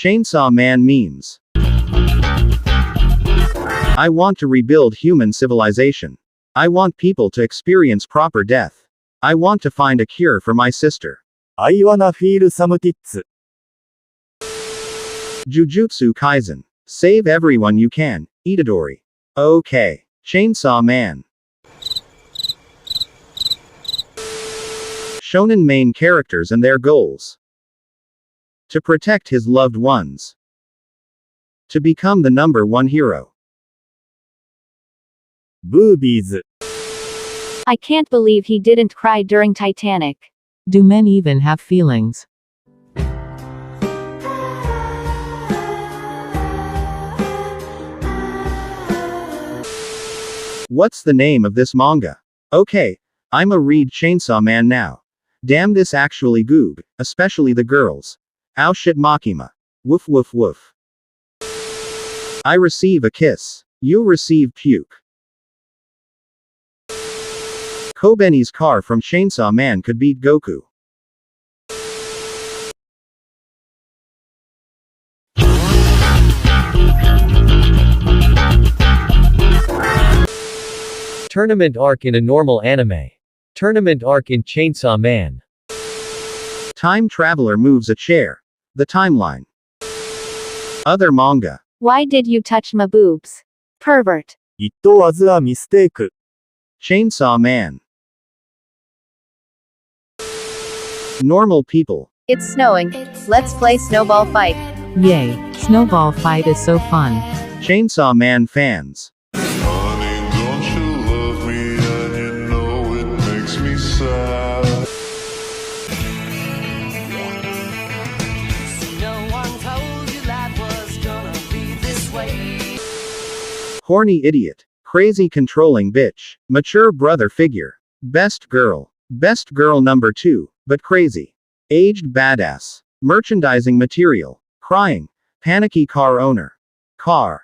Chainsaw Man memes. I want to rebuild human civilization. I want people to experience proper death. I want to find a cure for my sister. I wanna feel some tits. Jujutsu Kaisen. Save everyone you can, Itadori. Okay. Chainsaw Man. Shonen main characters and their goals. To protect his loved ones. To become the number one hero. Boobies. I can't believe he didn't cry during Titanic. Do men even have feelings? What's the name of this manga? Okay, I'ma read Chainsaw Man now. Damn, this actually goog, especially the girls. Ow shit Makima. Woof woof woof. I receive a kiss. You receive puke. Kobeni's car from Chainsaw Man could beat Goku. Tournament arc in a normal anime. Tournament arc in Chainsaw Man. Time traveler moves a chair. The timeline. Other manga. Why did you touch my boobs? Pervert. It was a mistake. Chainsaw Man. Normal people. It's snowing. Let's play snowball fight. Yay, snowball fight is so fun. Chainsaw Man fans. Honey, don't you love me and you know it makes me sad. No one told you life was gonna be this way. Horny idiot. Crazy controlling bitch. Mature brother figure. Best girl. Best girl number 2, but crazy. Aged badass. Merchandising material. Crying. Panicky car owner. Car.